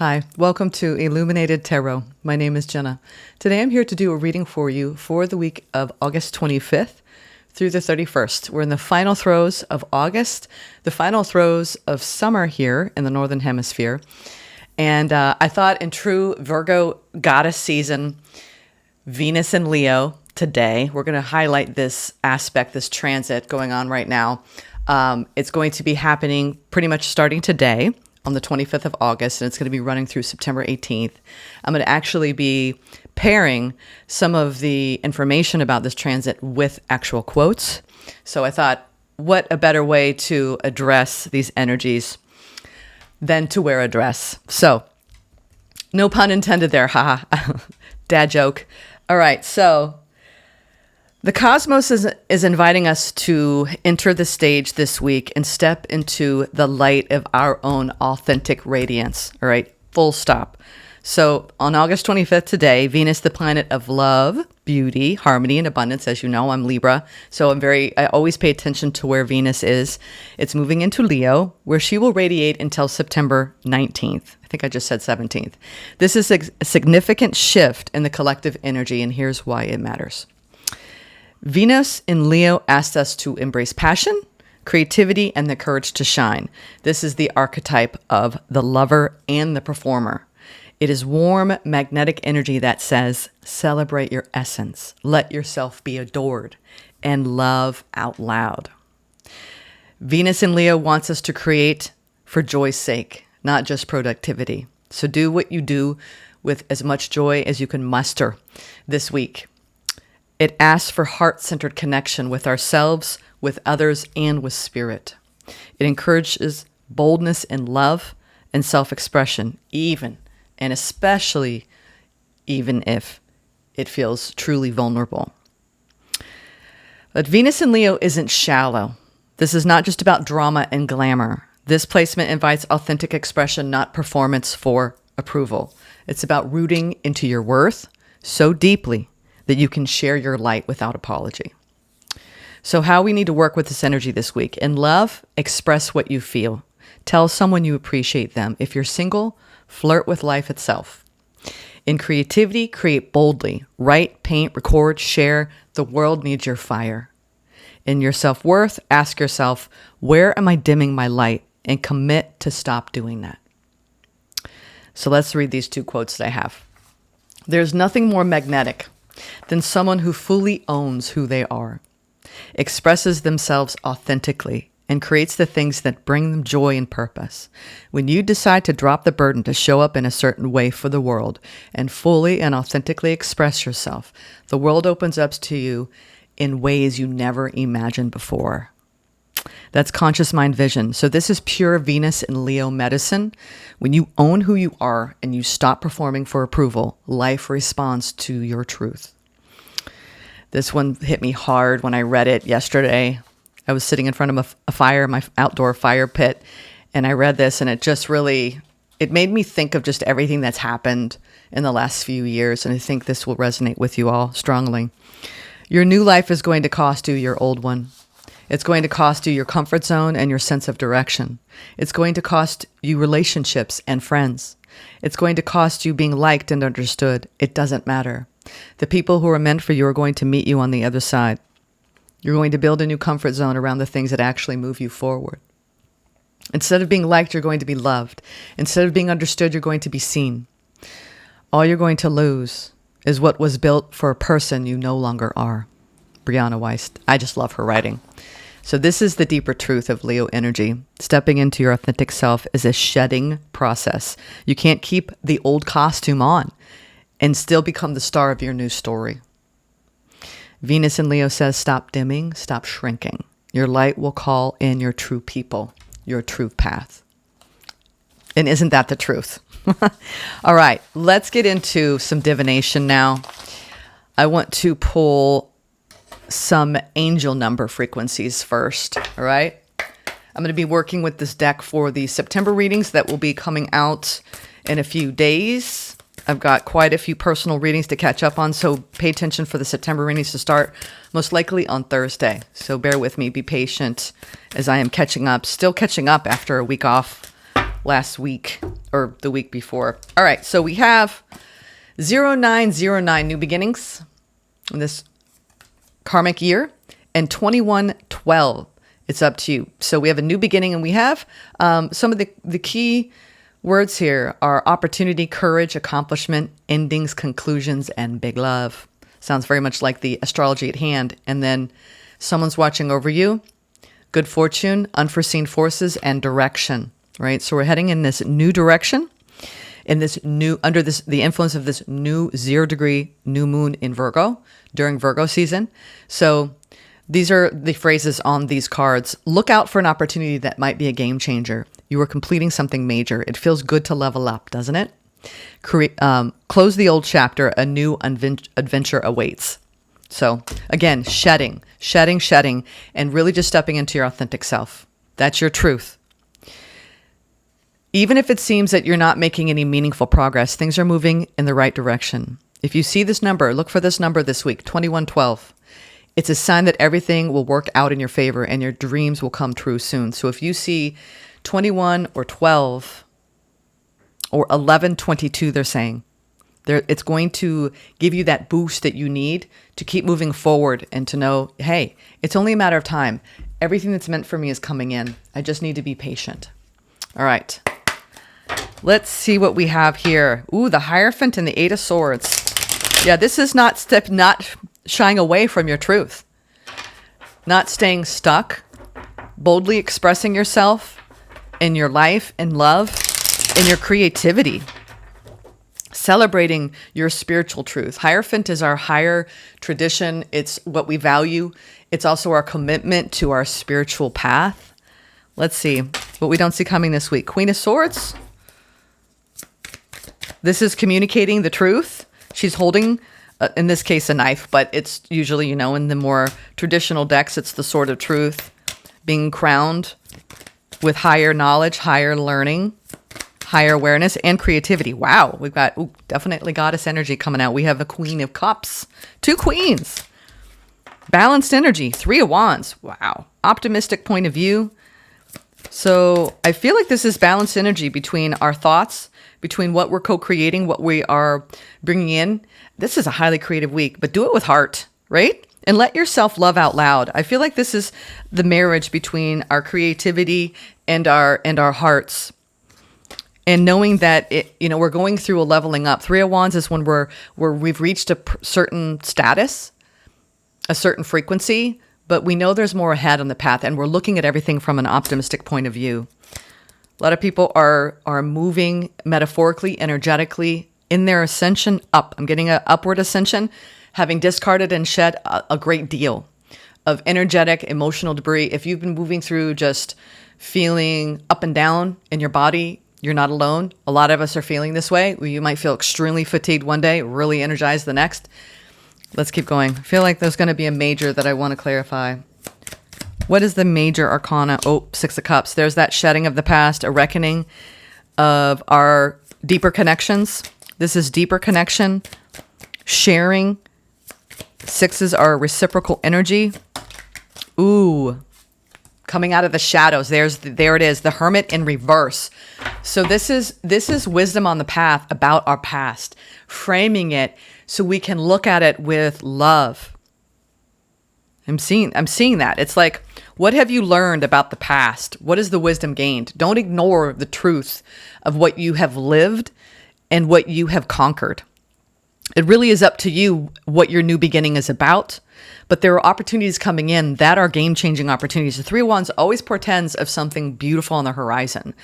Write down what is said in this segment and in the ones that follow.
Hi, welcome to Illuminated Tarot. My name is Jenna. Today I'm here to do a reading for you for the week of August 25th through the 31st. We're in the final throes of August, the final throes of summer here in the Northern Hemisphere. And I thought in true Virgo goddess season, Venus and Leo today, we're going to highlight this aspect, this transit going on right now. It's going to be happening pretty much starting today on the 25th of August, and it's going to be running through September 18th. I'm going to actually be pairing some of the information about this transit with actual quotes. So I thought, what a better way to address these energies than to wear a dress. So, no pun intended there, haha. Dad joke. All right, so the cosmos is inviting us to enter the stage this week and step into the light of our own authentic radiance. All right, full stop. So on August 25th today, Venus, the planet of love, beauty, harmony, and abundance. As you know, I'm Libra, so I always pay attention to where Venus is. It's moving into Leo, where she will radiate until September 19th. I think I just said 17th. This is a significant shift in the collective energy, and here's why it matters. Venus in Leo asks us to embrace passion, creativity, and the courage to shine. This is the archetype of the lover and the performer. It is warm, magnetic energy that says, celebrate your essence, let yourself be adored, and love out loud. Venus in Leo wants us to create for joy's sake, not just productivity. So do what you do with as much joy as you can muster this week. It asks for heart-centered connection with ourselves, with others, and with spirit. It encourages boldness in love and self-expression, even and especially even if it feels truly vulnerable. But Venus in Leo isn't shallow. This is not just about drama and glamour. This placement invites authentic expression, not performance for approval. It's about rooting into your worth so deeply that you can share your light without apology. So how we need to work with this energy this week. In love, express what you feel. Tell someone you appreciate them. If you're single, flirt with life itself. In creativity, create boldly. Write, paint, record, share. The world needs your fire. In your self-worth, ask yourself, where am I dimming my light? And commit to stop doing that. So let's read these two quotes that I have. There's nothing more magnetic than someone who fully owns who they are, expresses themselves authentically, and creates the things that bring them joy and purpose. When you decide to drop the burden to show up in a certain way for the world and fully and authentically express yourself, the world opens up to you in ways you never imagined before. That's conscious mind vision. So this is pure Venus and Leo medicine. When you own who you are and you stop performing for approval, life responds to your truth. This one hit me hard when I read it yesterday. I was sitting in front of a fire, my outdoor fire pit, and I read this, and it made me think of just everything that's happened in the last few years, and I think this will resonate with you all strongly. Your new life is going to cost you your old one. It's going to cost you your comfort zone and your sense of direction. It's going to cost you relationships and friends. It's going to cost you being liked and understood. It doesn't matter. The people who are meant for you are going to meet you on the other side. You're going to build a new comfort zone around the things that actually move you forward. Instead of being liked, you're going to be loved. Instead of being understood, you're going to be seen. All you're going to lose is what was built for a person you no longer are. Brianna Weiss. I just love her writing. So this is the deeper truth of Leo energy. Stepping into your authentic self is a shedding process. You can't keep the old costume on and still become the star of your new story. Venus in Leo says, stop dimming, stop shrinking. Your light will call in your true people, your true path. And isn't that the truth? All right, let's get into some divination now. I want to pull some angel number frequencies first, all right? I'm going to be working with this deck for the September readings that will be coming out in a few days. I've got quite a few personal readings to catch up on, so pay attention for the September readings to start most likely on Thursday. So bear with me, be patient as I am catching up, still catching up after a week off last week or the week before. All right, so we have 0909 new beginnings in this karmic year, and 2112. It's up to you. So we have a new beginning, and we have some of the key words here are opportunity, courage, accomplishment, endings, conclusions, and big love. Sounds very much like the astrology at hand. And then someone's watching over you, good fortune, unforeseen forces, and direction, right? So we're heading in this new direction, in this new, under this, the influence of this new 0 degree new moon in Virgo during Virgo season. So these are the phrases on these cards. Look out for an opportunity that might be a game changer. You are completing something major. It feels good to level up, doesn't it? Close the old chapter. A new adventure awaits. So again, shedding, and really just stepping into your authentic self. That's your truth. Even if it seems that you're not making any meaningful progress, things are moving in the right direction. If you see this number, look for this number this week, 2112. It's a sign that everything will work out in your favor and your dreams will come true soon. So if you see 21 or 12 or 1122, they're saying, it's going to give you that boost that you need to keep moving forward and to know, hey, it's only a matter of time. Everything that's meant for me is coming in. I just need to be patient. All right. Let's see what we have here. Ooh, the Hierophant and the 8 of Swords. Yeah, this is not shying away from your truth. Not staying stuck. Boldly expressing yourself in your life, in love, in your creativity. Celebrating your spiritual truth. Hierophant is our higher tradition. It's what we value. It's also our commitment to our spiritual path. Let's see what we don't see coming this week. Queen of Swords. This is communicating the truth. She's holding, in this case, a knife, but it's usually, in the more traditional decks, it's the Sword of Truth. Being crowned with higher knowledge, higher learning, higher awareness, and creativity. Wow, we've got definitely goddess energy coming out. We have a Queen of Cups, 2 queens. Balanced energy, 3 of Wands. Wow. Optimistic point of view. So I feel like this is balanced energy between our thoughts, between what we're co-creating, what we are bringing in. This is a highly creative week, but do it with heart, right? And let yourself love out loud. I feel like this is the marriage between our creativity and our hearts. And knowing that we're going through a leveling up. 3 of Wands is when we've reached a certain status, a certain frequency, but we know there's more ahead on the path, and we're looking at everything from an optimistic point of view. A lot of people are moving metaphorically, energetically in their ascension up. I'm getting an upward ascension, having discarded and shed a great deal of energetic, emotional debris. If you've been moving through just feeling up and down in your body, you're not alone. A lot of us are feeling this way. You might feel extremely fatigued one day, really energized the next. Let's keep going. I feel like there's going to be a major that I want to clarify. What is the major arcana? Oh, 6 of Cups. There's that shedding of the past, a reckoning of our deeper connections. This is deeper connection, sharing. 6s are reciprocal energy. Ooh, coming out of the shadows. There it is, the Hermit in reverse. So this is wisdom on the path about our past, framing it so we can look at it with love. I'm seeing that. It's like, what have you learned about the past? What is the wisdom gained? Don't ignore the truth of what you have lived and what you have conquered. It really is up to you what your new beginning is about. But there are opportunities coming in that are game-changing opportunities. The 3 of Wands always portends of something beautiful on the horizon.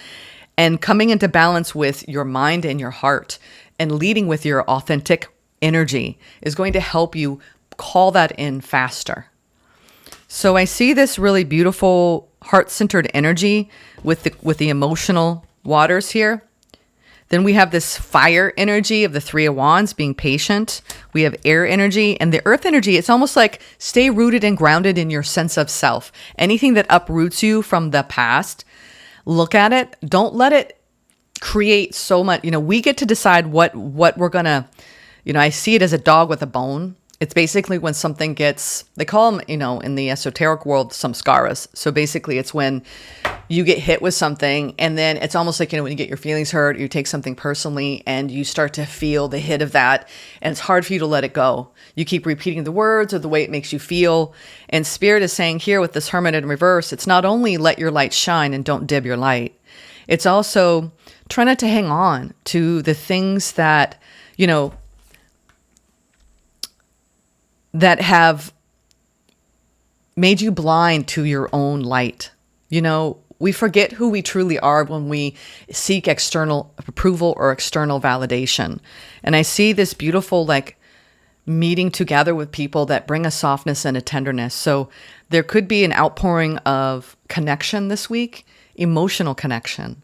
And coming into balance with your mind and your heart and leading with your authentic energy is going to help you call that in faster. So I see this really beautiful heart-centered energy with the emotional waters here. Then we have this fire energy of the 3 of Wands, being patient. We have air energy and the earth energy. It's almost like stay rooted and grounded in your sense of self. Anything that uproots you from the past, look at it. Don't let it create so much. We get to decide what we're going to, I see it as a dog with a bone. It's basically when something gets, they call them, in the esoteric world, samskaras. So basically it's when you get hit with something, and then it's almost like, when you get your feelings hurt, you take something personally and you start to feel the hit of that, and it's hard for you to let it go. You keep repeating the words or the way it makes you feel. And Spirit is saying here with this Hermit in reverse, it's not only let your light shine and don't dim your light. It's also try not to hang on to the things that, that have made you blind to your own light. We forget who we truly are when we seek external approval or external validation. And I see this beautiful, meeting together with people that bring a softness and a tenderness. So there could be an outpouring of connection this week, emotional connection,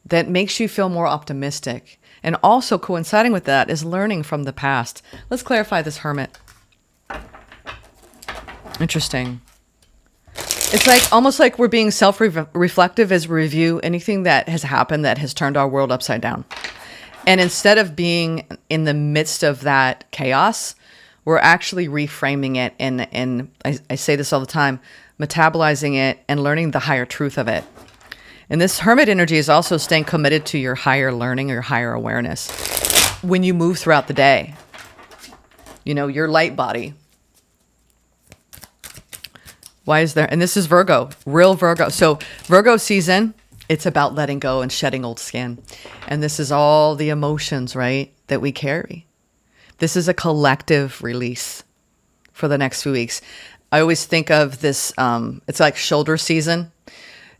that makes you feel more optimistic. And also coinciding with that is learning from the past. Let's clarify this Hermit. Interesting. It's almost like we're being self-reflective as we review anything that has happened that has turned our world upside down. And instead of being in the midst of that chaos, we're actually reframing it. And I say this all the time, metabolizing it and learning the higher truth of it. And this Hermit energy is also staying committed to your higher learning or your higher awareness. When you move throughout the day, your light body. Why is there, and this is Virgo, real Virgo. So Virgo season, it's about letting go and shedding old skin. And this is all the emotions, right, that we carry. This is a collective release for the next few weeks. I always think of this, it's like shoulder season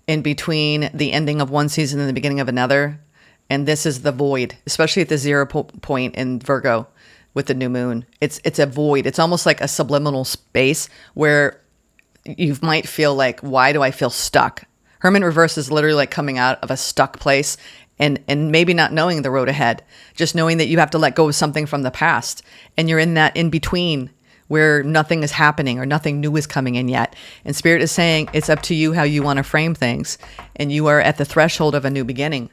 in between the ending of one season and the beginning of another. And this is the void, especially at the 0 point in Virgo with the new moon. It's a void. It's almost like a subliminal space where you might feel like, why do I feel stuck? Hermit reverse is literally like coming out of a stuck place and maybe not knowing the road ahead, just knowing that you have to let go of something from the past. And you're in that in between where nothing is happening or nothing new is coming in yet. And Spirit is saying it's up to you how you want to frame things. And you are at the threshold of a new beginning.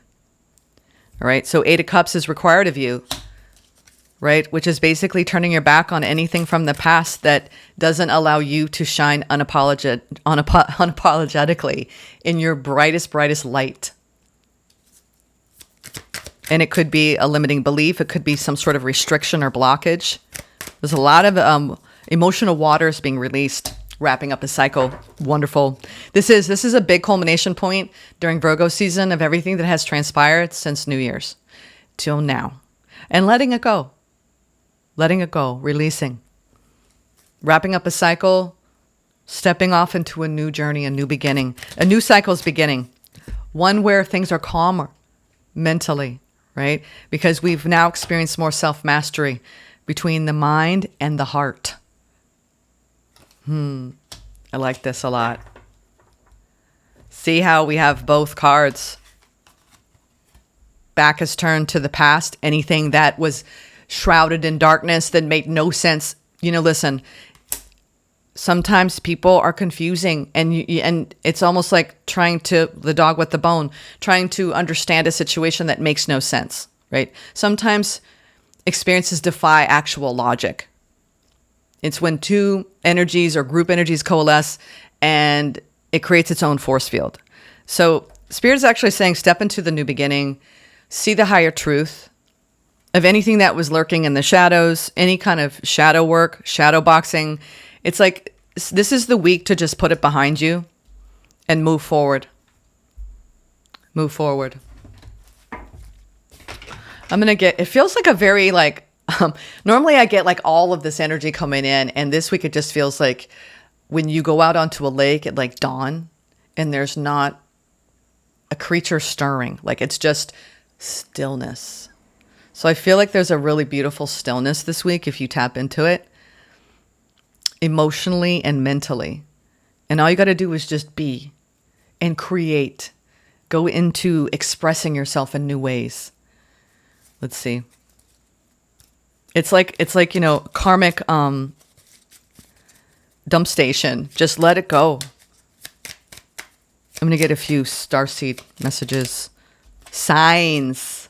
All right. So 8 of Cups is required of you. Right? Which is basically turning your back on anything from the past that doesn't allow you to shine unapologetically in your brightest light. And it could be a limiting belief. It could be some sort of restriction or blockage. There's a lot of emotional waters being released, wrapping up a cycle. Wonderful. This is a big culmination point during Virgo season of everything that has transpired since New Year's till now. And letting it go. Letting it go, releasing, wrapping up a cycle, stepping off into a new journey, a new beginning. A new cycle is beginning, one where things are calmer mentally, right? Because we've now experienced more self-mastery between the mind and the heart. I like this a lot. See how we have both cards. Back is turned to the past. Anything that was shrouded in darkness that made no sense. Listen, sometimes people are confusing and it's almost like the dog with the bone, trying to understand a situation that makes no sense, right? Sometimes experiences defy actual logic. It's when two energies or group energies coalesce and it creates its own force field. So Spirit is actually saying, step into the new beginning, see the higher truth of anything that was lurking in the shadows, any kind of shadow work, shadow boxing. It's like, this is the week to just put it behind you and move forward. Move forward. It feels like a very normally I get all of this energy coming in, and this week it just feels like when you go out onto a lake at dawn and there's not a creature stirring, it's just stillness. So I feel like there's a really beautiful stillness this week if you tap into it emotionally and mentally. And all you got to do is just be and create. Go into expressing yourself in new ways. Let's see. It's like karmic dump station. Just let it go. I'm going to get a few starseed messages. Signs.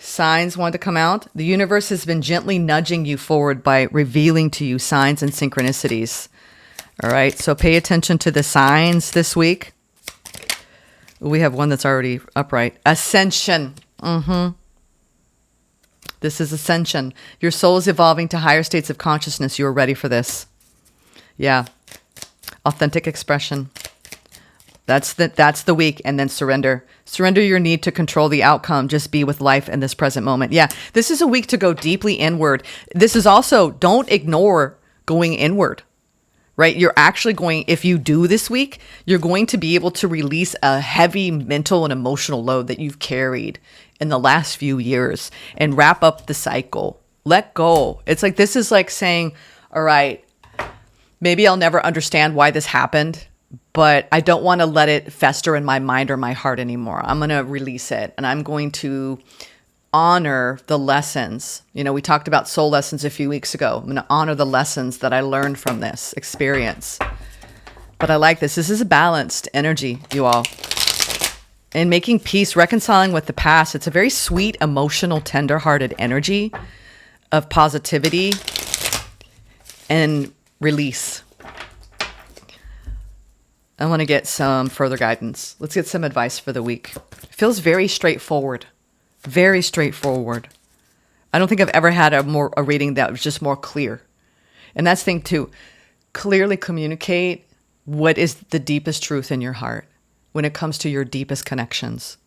Signs want to come out. The universe has been gently nudging you forward by revealing to you signs and synchronicities. All right, so pay attention to the signs this week. We have one that's already upright. Ascension. This is ascension. Your soul is evolving to higher states of consciousness. You are ready for this. Yeah. Authentic expression. That's the week. And then surrender. Surrender your need to control the outcome. Just be with life in this present moment. Yeah. This is a week to go deeply inward. This is also, don't ignore going inward, right? You're actually going, if you do this week, you're going to be able to release a heavy mental and emotional load that you've carried in the last few years and wrap up the cycle. Let go. It's like, this is like saying, all right, maybe I'll never understand why this happened, but I don't want to let it fester in my mind or my heart anymore. I'm going to release it, and I'm going to honor the lessons. You know, we talked about soul lessons a few weeks ago. I'm going to honor the lessons that I learned from this experience. But I like this. This is a balanced energy, you all. And making peace, reconciling with the past. It's a very sweet, emotional, tender-hearted energy of positivity and release. I want to get some further guidance. Let's get some advice for the week. It feels very straightforward. Very straightforward. I don't think I've ever had a reading that was just more clear. And that's the thing too. Clearly communicate what is the deepest truth in your heart when it comes to your deepest connections.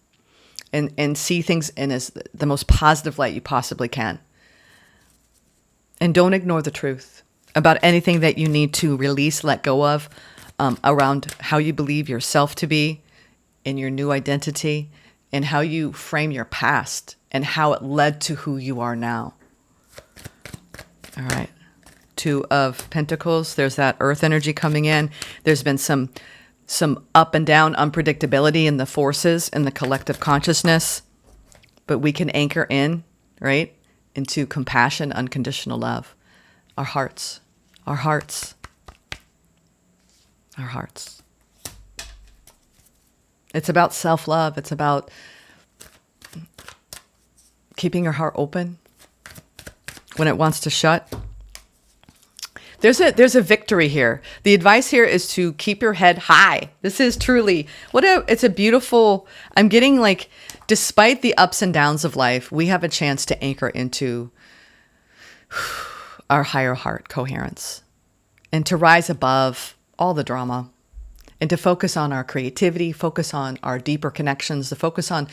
And see things in as the most positive light you possibly can. And don't ignore the truth about anything that you need to release, let go of, around how you believe yourself to be in your new identity, and how you frame your past and how it led to who you are now. All right. 2 of Pentacles. There's that earth energy coming in. There's been some up and down unpredictability in the forces in the collective consciousness, but we can anchor in, right, into compassion, unconditional love. Our hearts, our hearts, our hearts. It's about self-love. It's about keeping your heart open when it wants to shut. There's a victory here. The advice here is to keep your head high. This is truly, it's a beautiful, I'm getting like, despite the ups and downs of life, we have a chance to anchor into our higher heart coherence and to rise above all the drama. And to focus on our creativity, focus on our deeper connections, to focus on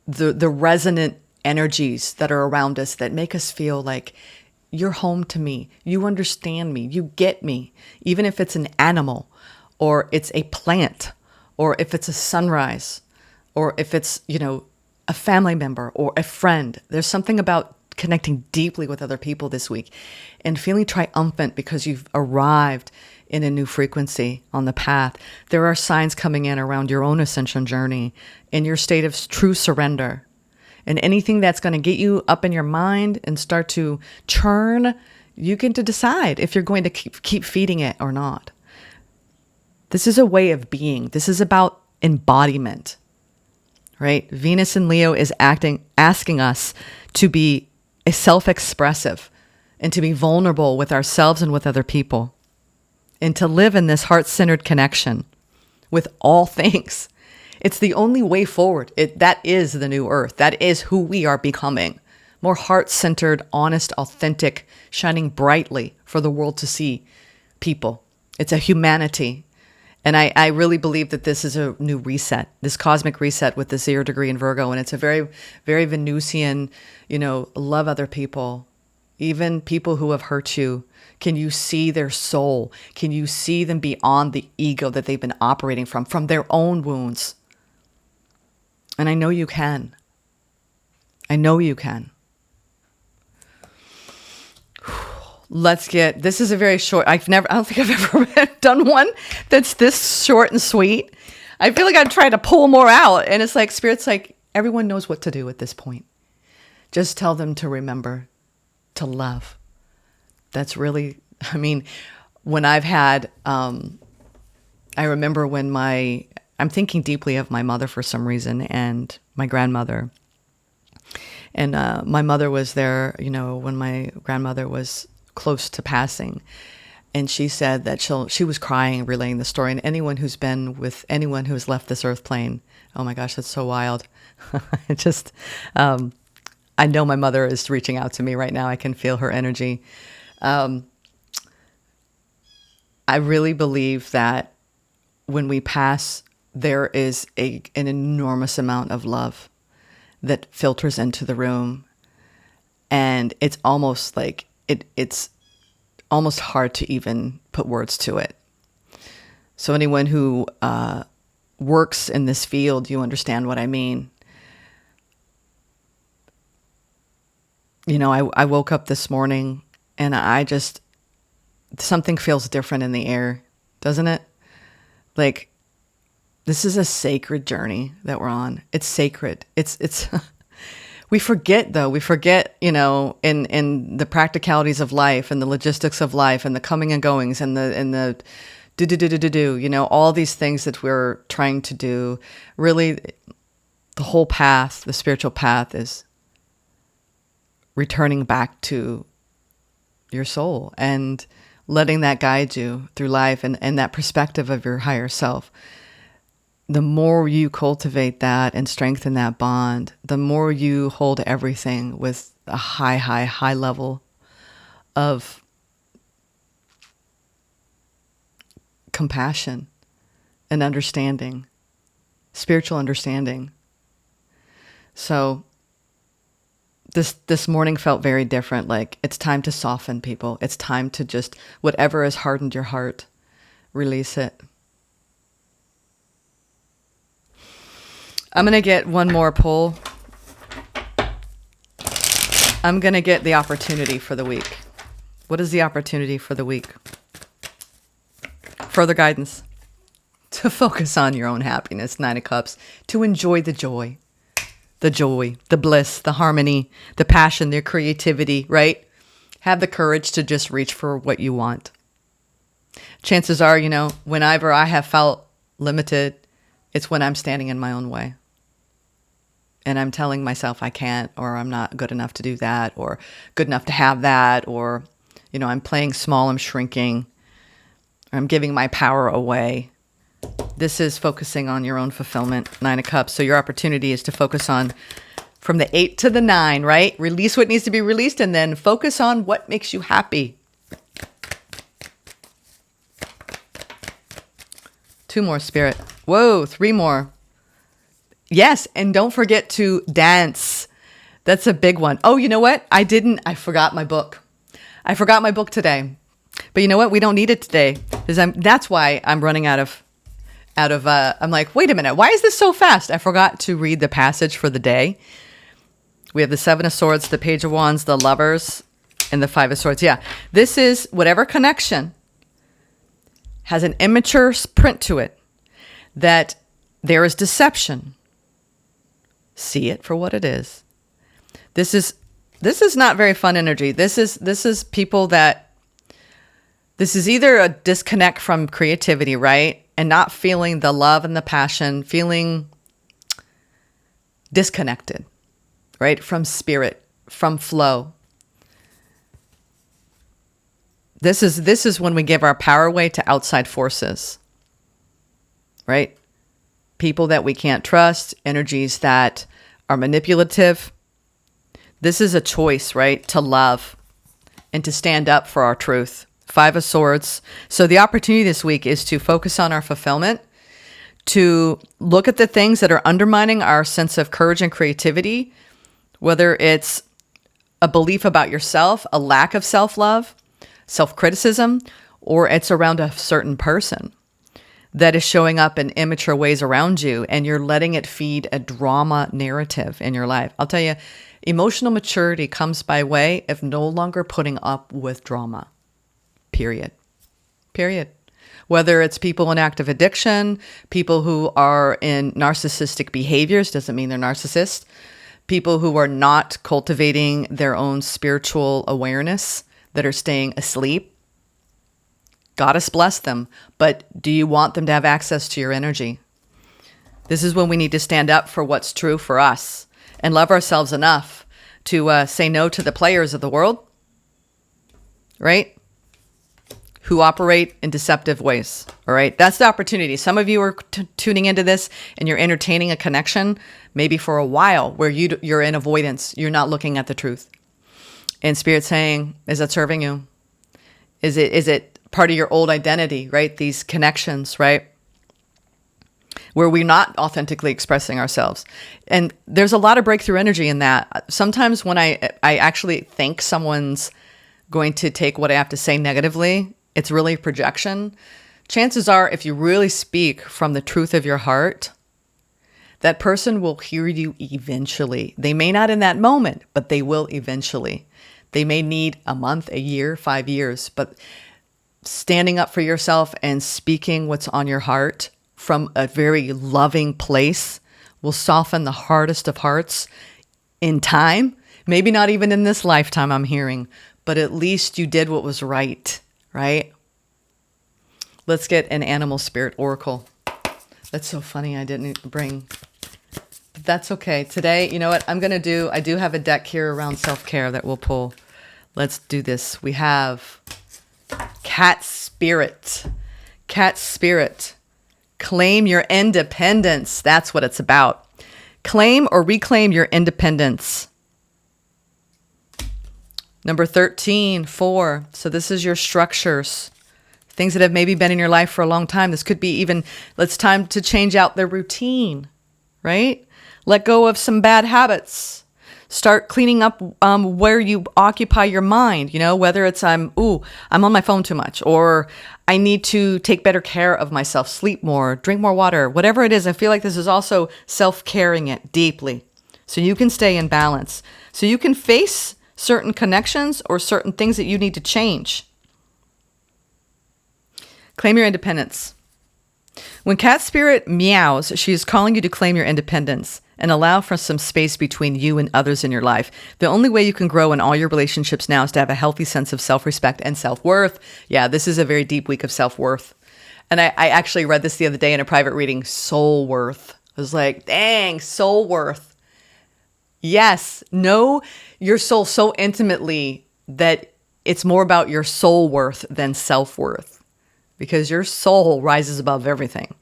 the resonant energies that are around us that make us feel like you're home to me, you understand me, you get me, even if it's an animal, or it's a plant, or if it's a sunrise, or if it's, a family member or a friend. There's something about connecting deeply with other people this week and feeling triumphant because you've arrived in a new frequency on the path. There are signs coming in around your own ascension journey in your state of true surrender. And anything that's going to get you up in your mind and start to churn, you get to decide if you're going to keep feeding it or not. This is a way of being. This is about embodiment, right? Venus in Leo is asking us to be self-expressive and to be vulnerable with ourselves and with other people, and to live in this heart-centered connection with all things. It's the only way forward. That is the new earth. That is who we are becoming. More heart-centered, honest, authentic, shining brightly for the world to see people. It's a humanity. And I really believe that this is a new reset, this cosmic reset with the 0 degree in Virgo. And it's a very, very Venusian, love other people, even people who have hurt you. Can you see their soul? Can you see them beyond the ego that they've been operating from their own wounds? And I know you can. I know you can. This is a very short, I don't think I've ever done one that's this short and sweet. I feel like I'm trying to pull more out. And it's like, Spirit's like, everyone knows what to do at this point. Just tell them to remember to love. That's really, when I've had, I remember when I'm thinking deeply of my mother for some reason and my grandmother. And my mother was there, you know, when my grandmother was close to passing. And she said that she was crying, relaying the story. And anyone who's been with anyone who's left this earth plane, oh my gosh, that's so wild. It just, I know my mother is reaching out to me right now. I can feel her energy. I really believe that when we pass, there is an enormous amount of love that filters into the room. And it's almost like it's almost hard to even put words to it. So anyone who works in this field, you understand what I mean. You know, I woke up this morning and something feels different in the air, doesn't it? Like, this is a sacred journey that we're on. It's sacred. It's we forget, though. We forget, you know, in the practicalities of life and the logistics of life and the coming and goings and the do, you know, all these things that we're trying to do. Really, the whole path, the spiritual path, is returning back to your soul and letting that guide you through life and that perspective of your higher self. The more you cultivate that and strengthen that bond, the more you hold everything with a high level of compassion and understanding, spiritual understanding. So this morning felt very different. Like, it's time to soften, people. It's time to just, whatever has hardened your heart, release it. I'm going to get one more pull. I'm going to get the opportunity for the week. What is the opportunity for the week? Further guidance. To focus on your own happiness, 9 of Cups. To enjoy the joy, the bliss, the harmony, the passion, the creativity, right? Have the courage to just reach for what you want. Chances are, you know, whenever I have felt limited, it's when I'm standing in my own way. And I'm telling myself I can't, or I'm not good enough to do that, or good enough to have that, or, you know, I'm playing small, I'm shrinking, or I'm giving my power away. This is focusing on your own fulfillment, 9 of Cups. So your opportunity is to focus on from the 8 to the 9, right? Release what needs to be released and then focus on what makes you happy. 2 more, Spirit. Whoa, 3 more. Yes, and don't forget to dance. That's a big one. Oh, you know what? I forgot my book. I forgot my book today. But you know what? We don't need it today. That's why I'm running out of, I'm like, wait a minute. Why is this so fast? I forgot to read the passage for the day. We have the 7 of Swords, the Page of Wands, the Lovers, and the 5 of Swords. Yeah, this is whatever connection has an immature print to it, that there is deception. See it for what it is. This is not very fun energy. This is people that, this is either a disconnect from creativity, right? And not feeling the love and the passion, feeling disconnected, right? From spirit, from flow. This is when we give our power away to outside forces, right? People that we can't trust, energies that are manipulative. This is a choice, right? To love and to stand up for our truth. 5 of Swords. So the opportunity this week is to focus on our fulfillment, to look at the things that are undermining our sense of courage and creativity, whether it's a belief about yourself, a lack of self-love, self-criticism, or it's around a certain person that is showing up in immature ways around you, and you're letting it feed a drama narrative in your life. I'll tell you, emotional maturity comes by way of no longer putting up with drama. Period. Whether it's people in active addiction, people who are in narcissistic behaviors, doesn't mean they're narcissists, people who are not cultivating their own spiritual awareness, that are staying asleep. Goddess bless them, but do you want them to have access to your energy? This is when we need to stand up for what's true for us and love ourselves enough to say no to the players of the world, right? Who operate in deceptive ways. All right. That's the opportunity. Some of you are tuning into this and you're entertaining a connection, maybe for a while, where you're in avoidance. You're not looking at the truth. And Spirit's saying, is that serving you? Is it part of your old identity, right? These connections, right? Where we're not authentically expressing ourselves. And there's a lot of breakthrough energy in that. Sometimes when I actually think someone's going to take what I have to say negatively, it's really projection. Chances are, if you really speak from the truth of your heart, that person will hear you eventually. They may not in that moment, but they will eventually. They may need a month, a year, 5 years, but standing up for yourself and speaking what's on your heart from a very loving place will soften the hardest of hearts in time. Maybe not even in this lifetime, I'm hearing, but at least you did what was right, right? Let's get an animal spirit oracle. That's so funny. I didn't bring, but that's okay. Today, you know what I'm going to do? I do have a deck here around self-care that we'll pull. Let's do this. We have Cat Spirit. Cat Spirit. Claim your independence. That's what it's about. Claim or reclaim your independence. Number 13, 4. So this is your structures. Things that have maybe been in your life for a long time. This could be even, it's time to change out the routine, right? Let go of some bad habits. Start cleaning up where you occupy your mind, you know, whether it's I'm on my phone too much, or I need to take better care of myself, sleep more, drink more water, whatever it is. I feel like this is also self-caring it deeply so you can stay in balance, so you can face certain connections or certain things that you need to change. Claim your independence. When Cat Spirit meows, she is calling you to claim your independence and allow for some space between you and others in your life. The only way you can grow in all your relationships now is to have a healthy sense of self-respect and self-worth. Yeah, this is a very deep week of self-worth. And I actually read this the other day in a private reading, soul worth. I was like, dang, soul worth. Yes, know your soul so intimately that it's more about your soul worth than self-worth, because your soul rises above everything.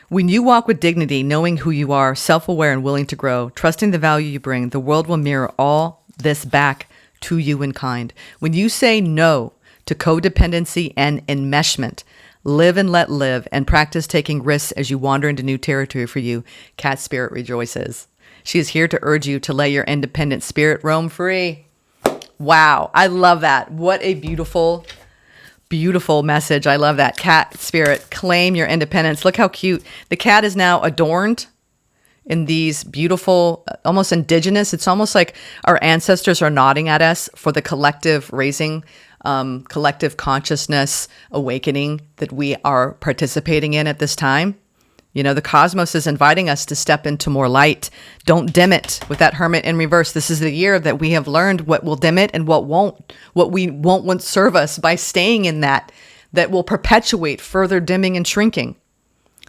When you walk with dignity, knowing who you are, self-aware and willing to grow, trusting the value you bring, the world will mirror all this back to you in kind. When you say no to codependency and enmeshment, live and let live, and practice taking risks as you wander into new territory for you, Cat Spirit rejoices. She is here to urge you to let your independent spirit roam free. Wow, I love that. What a beautiful message. I love that. Cat Spirit, claim your independence. Look how cute. The cat is now adorned in these beautiful, almost indigenous. It's almost like our ancestors are nodding at us for the collective raising, collective consciousness awakening that we are participating in at this time. You know, the cosmos is inviting us to step into more light. Don't dim it with that Hermit in reverse. This is the year that we have learned what will dim it and what won't, what we won't serve us by staying in that will perpetuate further dimming and shrinking.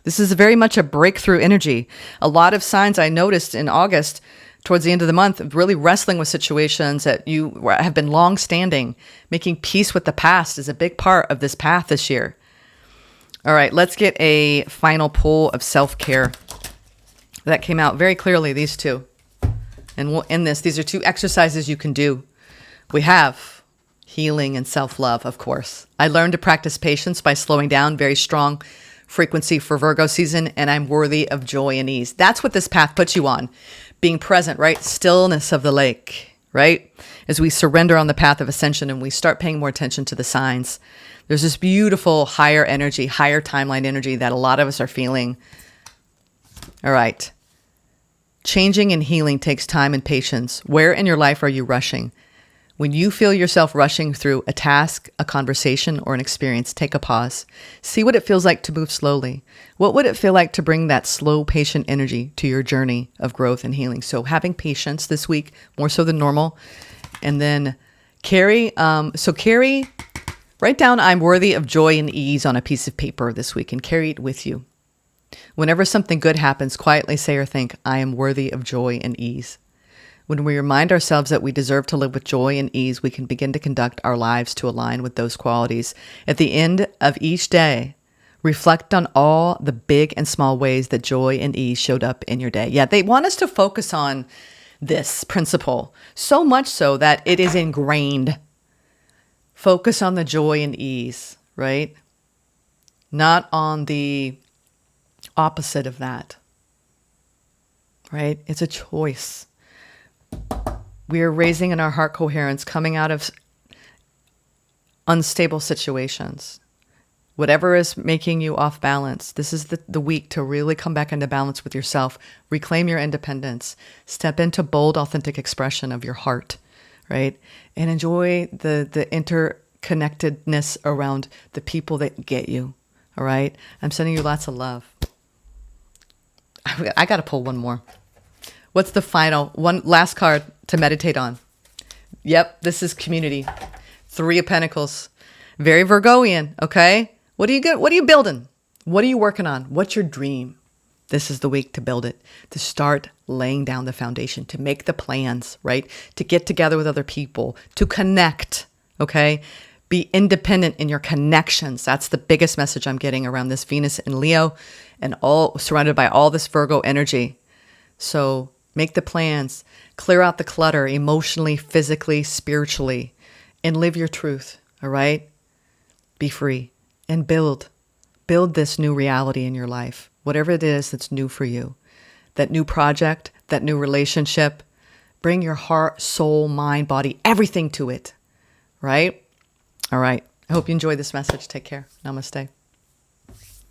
This is very much a breakthrough energy. A lot of signs I noticed in August, towards the end of the month, really wrestling with situations that you have been long standing. Making peace with the past is a big part of this path this year. All right, let's get a final pull of self-care. That came out very clearly, these two. And we'll end this. These are 2 exercises you can do. We have healing and self-love, of course. I learned to practice patience by slowing down, very strong frequency for Virgo season, and I'm worthy of joy and ease. That's what this path puts you on. Being present, right? Stillness of the lake, right? As we surrender on the path of ascension and we start paying more attention to the signs. There's this beautiful higher energy, higher timeline energy that a lot of us are feeling. All right. Changing and healing takes time and patience. Where in your life are you rushing? When you feel yourself rushing through a task, a conversation, or an experience, take a pause. See what it feels like to move slowly. What would it feel like to bring that slow, patient energy to your journey of growth and healing? So having patience this week, more so than normal. And then carry, write down, I'm worthy of joy and ease on a piece of paper this week and carry it with you. Whenever something good happens, quietly say or think, I am worthy of joy and ease. When we remind ourselves that we deserve to live with joy and ease, we can begin to conduct our lives to align with those qualities. At the end of each day, reflect on all the big and small ways that joy and ease showed up in your day. Yeah, they want us to focus on this principle, so much so that it is ingrained. Focus on the joy and ease, right? Not on the opposite of that, right? It's a choice. We are raising in our heart coherence, coming out of unstable situations. Whatever is making you off balance, this is the week to really come back into balance with yourself, reclaim your independence, step into bold, authentic expression of your heart, right? And enjoy the interconnectedness around the people that get you, all right? I'm sending you lots of love. I got to pull one more. What's the final, one last card to meditate on? Yep, this is community. 3 of Pentacles. Very Virgoian, okay? What are you building? What are you working on? What's your dream? This is the week to build it, to start laying down the foundation, to make the plans, right? To get together with other people, to connect, okay? Be independent in your connections. That's the biggest message I'm getting around this Venus in Leo and all surrounded by all this Virgo energy. So make the plans, clear out the clutter emotionally, physically, spiritually, and live your truth, all right? Be free and build this new reality in your life, whatever it is that's new for you, that new project, that new relationship. Bring your heart, soul, mind, body, everything to it, right? All right. I hope you enjoyed this message. Take care. Namaste.